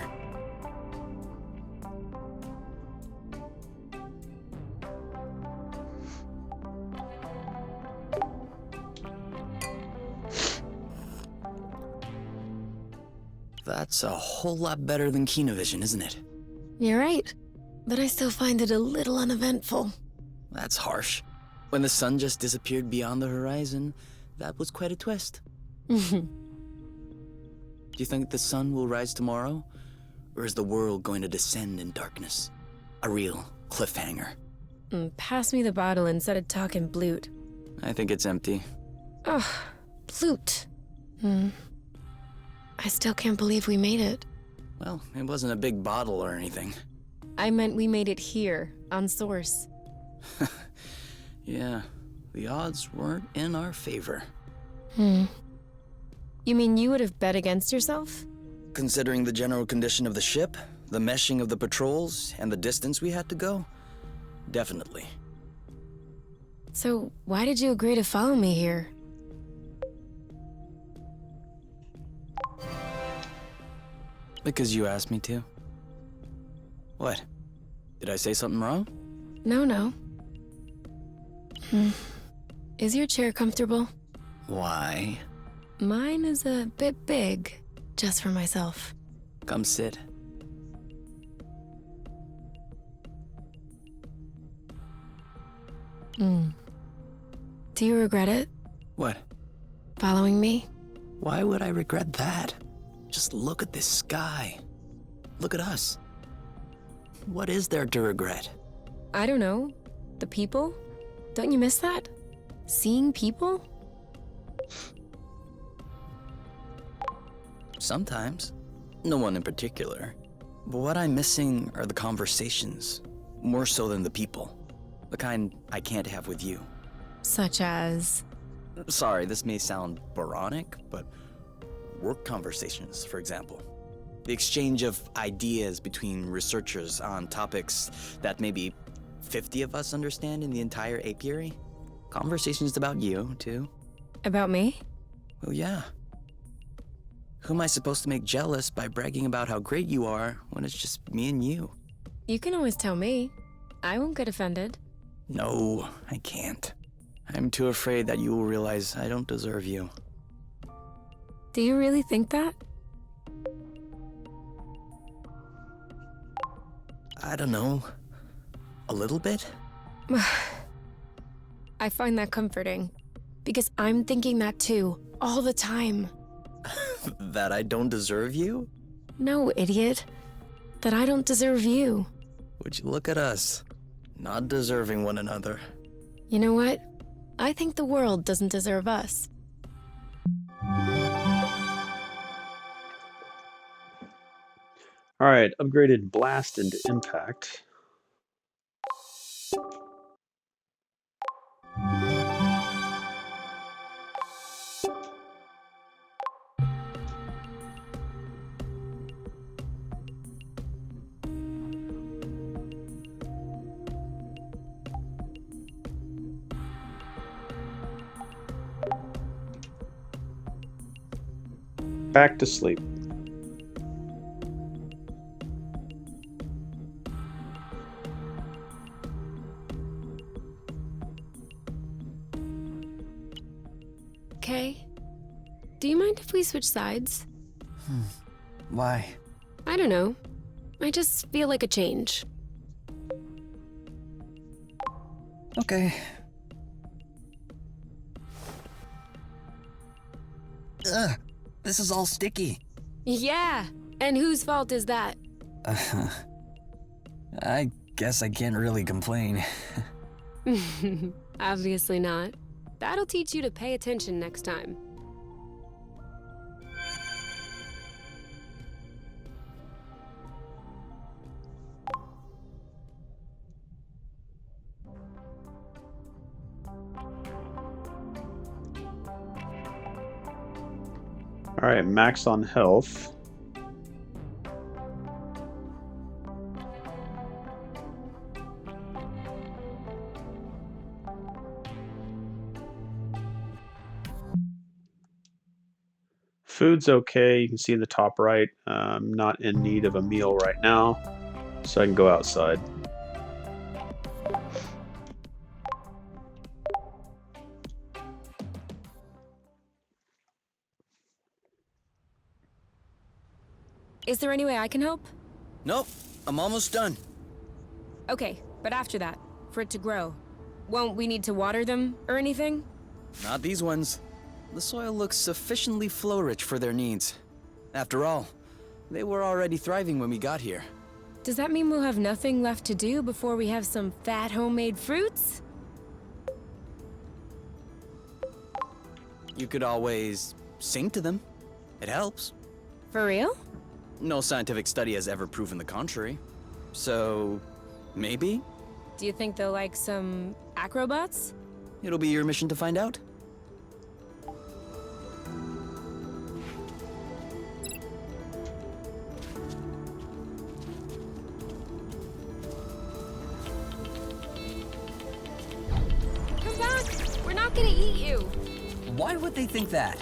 That's a whole lot better than Kinovision, isn't it? You're right, but I still find it a little uneventful. That's harsh. When the sun just disappeared beyond the horizon, that was quite a twist. Do you think the sun will rise tomorrow? Or is the world going to descend in darkness? A real cliffhanger. Pass me the bottle instead of talking blute. I think it's empty. Ugh, blute. I still can't believe we made it. Well, it wasn't a big bottle or anything. I meant we made it here, on Source. Yeah, the odds weren't in our favor. You mean you would have bet against yourself? Considering the general condition of the ship, the meshing of the patrols, and the distance we had to go, definitely. So why did you agree to follow me here? Because you asked me to. What? Did I say something wrong? No. Is your chair comfortable? Why? Mine is a bit big, just for myself. Come sit. Do you regret it? What? Following me? Why would I regret that? Just look at this sky. Look at us. What is there to regret? I don't know. The people? Don't you miss that? Seeing people? Sometimes. No one in particular. But what I'm missing are the conversations, more so than the people. The kind I can't have with you. Such as? Sorry, this may sound boronic, but work conversations, for example. The exchange of ideas between researchers on topics that maybe 50 of us understand in the entire apiary. Conversations about you, too. About me? Well, yeah. Who am I supposed to make jealous by bragging about how great you are when it's just me and you? You can always tell me. I won't get offended. No, I can't. I'm too afraid that you will realize I don't deserve you. Do you really think that? I don't know. A little bit? I find that comforting. Because I'm thinking that too, all the time. That I don't deserve you? No, idiot. That I don't deserve you. Would you look at us? Not deserving one another. You know what? I think the world doesn't deserve us. All right, upgraded blast into impact. back to sleep. Okay. Do you mind if we switch sides? Why? I don't know. I just feel like a change. Okay. Ugh, this is all sticky. Yeah. And whose fault is that? I guess I can't really complain. Obviously not. That'll teach you to pay attention next time. All right, max on health. Food's okay. You can see in the top right, I'm not in need of a meal right now, so I can go outside. Is there any way I can help? Nope, I'm almost done. Okay, but after that, for it to grow, won't we need to water them or anything? Not these ones. The soil looks sufficiently flow-rich for their needs. After all, they were already thriving when we got here. Does that mean we'll have nothing left to do before we have some fat homemade fruits? You could always sing to them. It helps. For real? No scientific study has ever proven the contrary. So, maybe? Do you think they'll like some acrobats? It'll be your mission to find out. Come back! We're not gonna eat you! Why would they think that?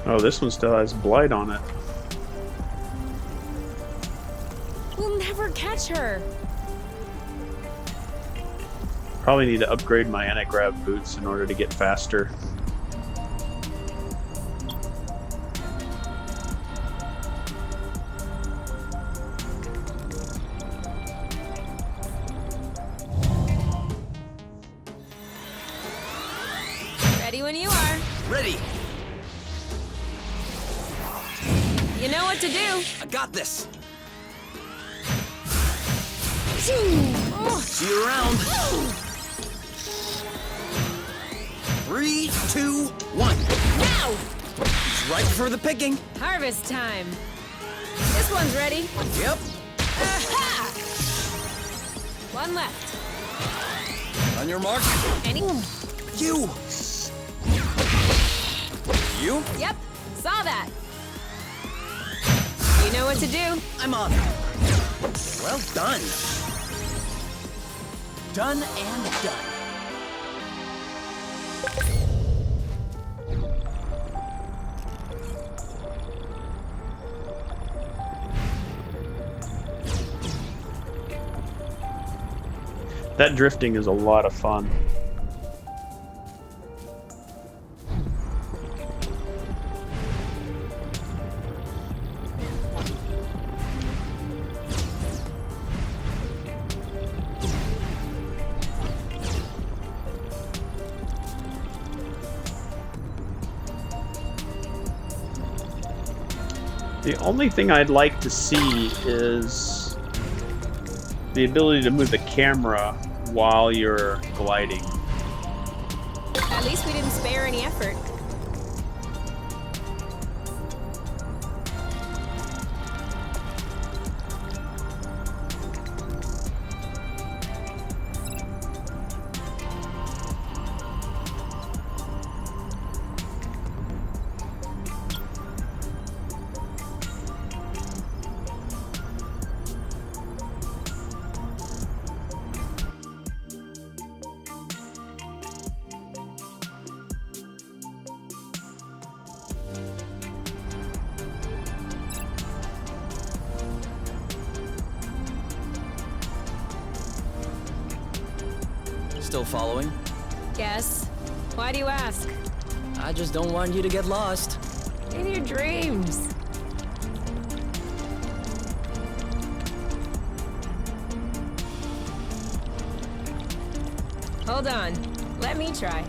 Oh, this one still has blight on it. We'll never catch her! Probably need to upgrade my anti-grav boots in order to get faster. Ready when you are. Ready! You know what to do. I got this! Oh. See you around! 3, 2, 1. Now! It's right for the picking. Harvest time. This one's ready. Yep. Aha! One left. On your mark. Any? You! You? Yep. Saw that. You know what to do. I'm on. Well done. Done and done. That drifting is a lot of fun. The only thing I'd like to see is the ability to move the camera while you're gliding. At least we didn't spare any effort. Still following? Yes. Why do you ask? I just don't want you to get lost. In your dreams. Hold on. Let me try.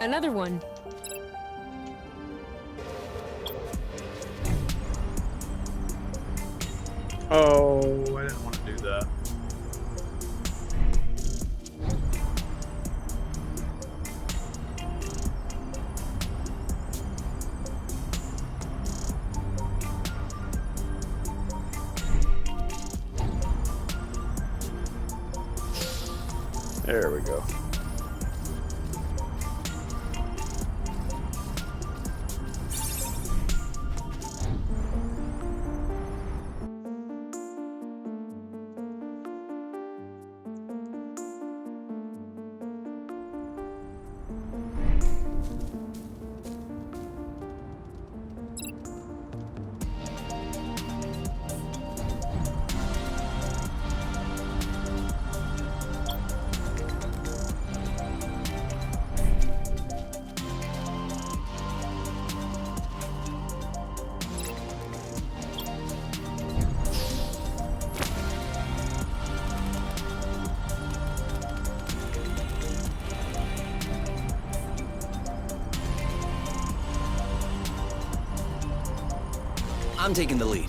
Another one. Oh, I didn't want to do that. There we go. I'm taking the lead.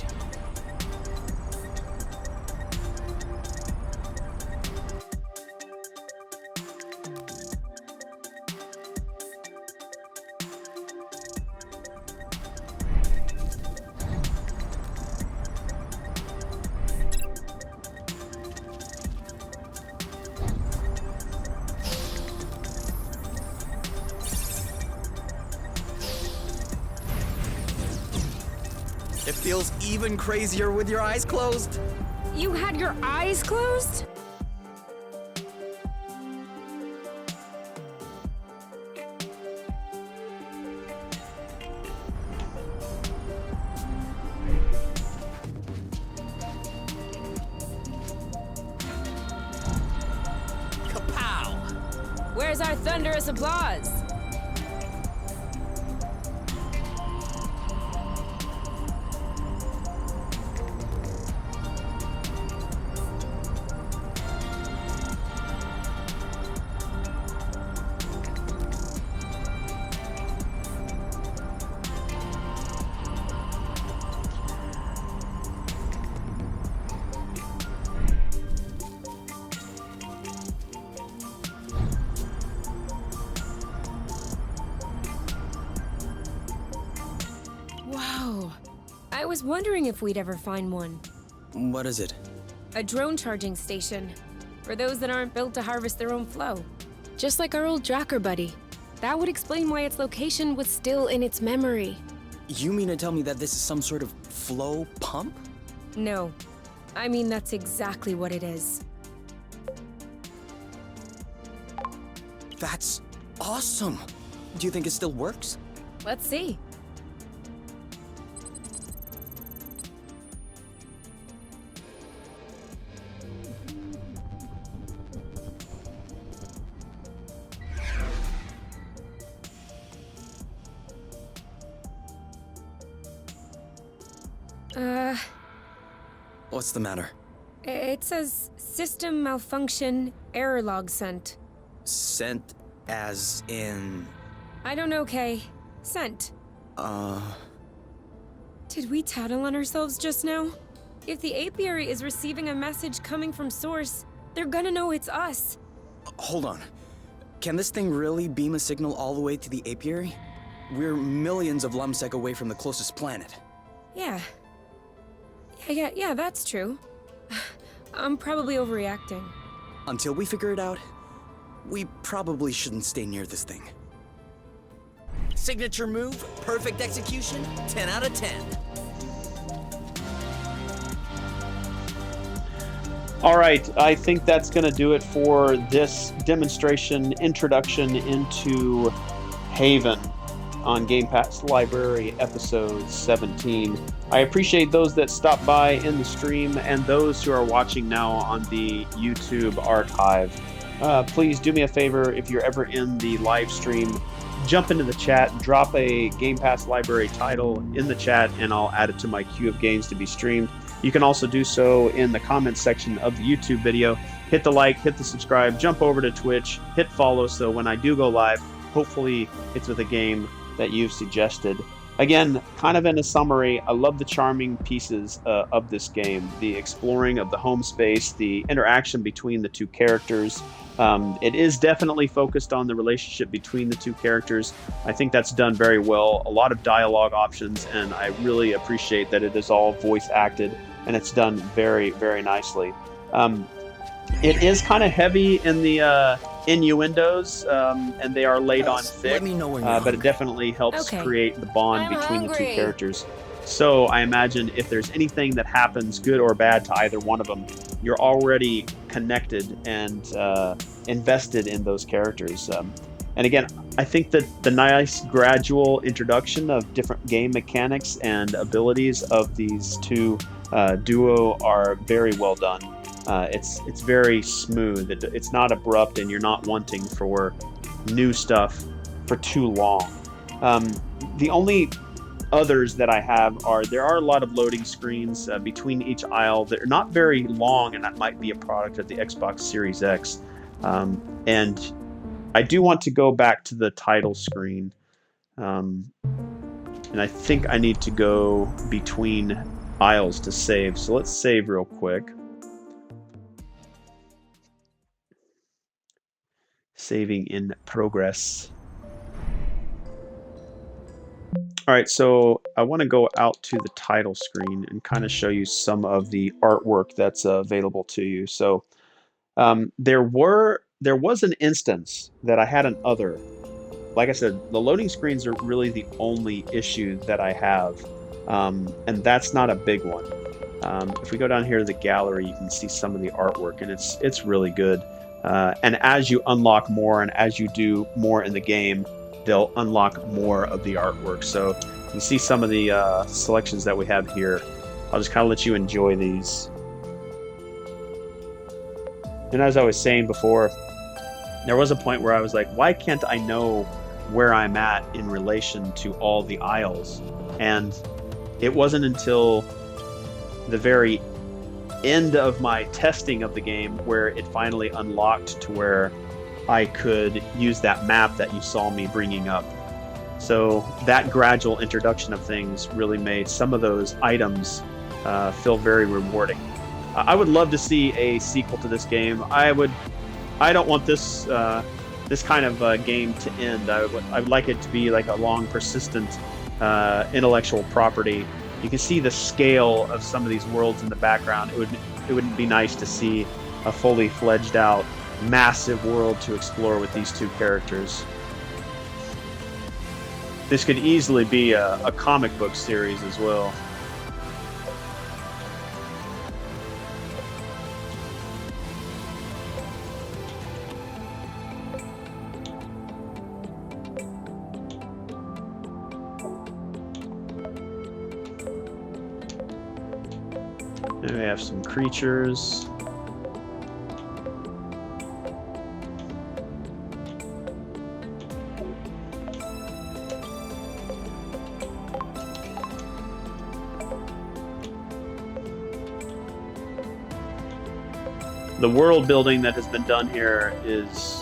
It feels even crazier with your eyes closed. You had your eyes closed? Kapow! Where's our thunderous applause? I was wondering if we'd ever find one. What is it? A drone charging station. For those that aren't built to harvest their own flow. Just like our old Dracker buddy. That would explain why its location was still in its memory. You mean to tell me that this is some sort of flow pump? No. I mean, that's exactly what it is. That's awesome! Do you think it still works? Let's see. What's the matter? It says system malfunction, error log sent. Sent as in... I don't know, Kay. Sent. Did we tattle on ourselves just now? If the apiary is receiving a message coming from Source, they're gonna know it's us. Hold on. Can this thing really beam a signal all the way to the apiary? We're millions of lumsec away from the closest planet. Yeah. Yeah, that's true. I'm probably overreacting. Until we figure it out, we probably shouldn't stay near this thing. Signature move, perfect execution, 10 out of 10. All right, I think that's going to do it for this demonstration introduction into Haven on Game Pass Library episode 17. I appreciate those that stopped by in the stream and those who are watching now on the YouTube archive. Please do me a favor, if you're ever in the live stream, jump into the chat, drop a Game Pass Library title in the chat, and I'll add it to my queue of games to be streamed. You can also do so in the comments section of the YouTube video. Hit the like, hit the subscribe, jump over to Twitch, hit follow, so when I do go live, hopefully it's with a game that you've suggested. Again, kind of in a summary, I love the charming pieces of this game. The exploring of the home space, the interaction between the two characters. It is definitely focused on the relationship between the two characters. I think that's done very well. A lot of dialogue options, and I really appreciate that it is all voice acted, and it's done very, very nicely. It is kind of heavy in the innuendos, and they are laid on thick, Let me know when but it definitely helps create the bond I'm between the two hungry. characters. So I imagine if there's anything that happens, good or bad, to either one of them, you're already connected and invested in those characters. And again, I think that the nice gradual introduction of different game mechanics and abilities of these two duo are very well done. It's very smooth. It's not abrupt, and you're not wanting for new stuff for too long. The only others that I have are, there are a lot of loading screens between each aisle that are not very long, and that might be a product of the Xbox Series X. And I do want to go back to the title screen. And I think I need to go between aisles to save. So let's save real quick. Saving in progress. All right, so I want to go out to the title screen and kind of show you some of the artwork that's available to you. So there was an instance that I had an other. Like I said, the loading screens are really the only issue that I have, and that's not a big one. If we go down here to the gallery, you can see some of the artwork, and it's really good. And as you unlock more and as you do more in the game, they'll unlock more of the artwork. So you can see some of the selections that we have here. I'll just kind of let you enjoy these. And as I was saying before, there was a point where I was like, why can't I know where I'm at in relation to all the aisles? And it wasn't until the very end of my testing of the game where it finally unlocked to where I could use that map that you saw me bringing up. So that gradual introduction of things really made some of those items feel very rewarding. I would love to see a sequel to this game. I don't want this this kind of game to end. I'd like it to be like a long, persistent intellectual property You can see the scale of some of these worlds in the background. It would be nice to see a fully fledged out, massive world to explore with these two characters. This could easily be a comic book series as well. And we have some creatures. The world building that has been done here is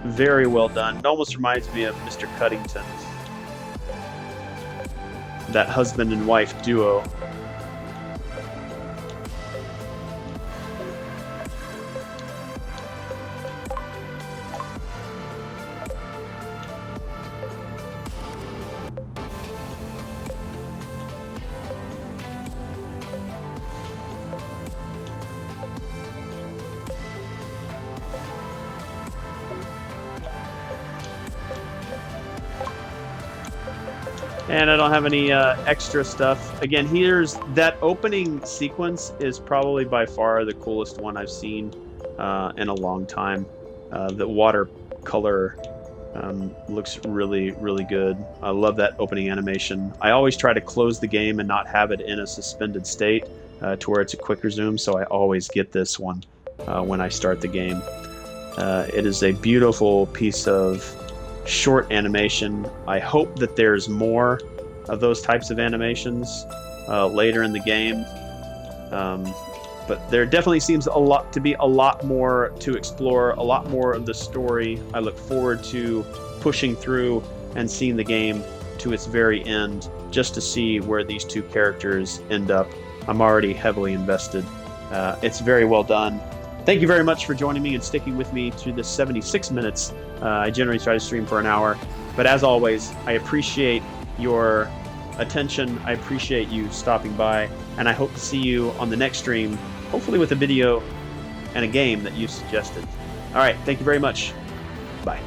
very well done. It almost reminds me of Mr. Cuddington, that husband and wife duo. And I don't have any extra stuff. Again, here's that opening sequence is probably by far the coolest one I've seen in a long time. The watercolor looks really, really good. I love that opening animation. I always try to close the game and not have it in a suspended state to where it's a quick resume, so I always get this one when I start the game. It is a beautiful piece of short animation. I hope that there's more of those types of animations later in the game, but there definitely seems to be a lot more to explore, a lot more of the story. I look forward to pushing through and seeing the game to its very end just to see where these two characters end up. I'm already heavily invested. It's very well done. Thank you very much for joining me and sticking with me through this 76 minutes. I generally try to stream for an hour, but as always, I appreciate your attention. I appreciate you stopping by, and I hope to see you on the next stream, hopefully with a video and a game that you suggested. All right, thank you very much. Bye.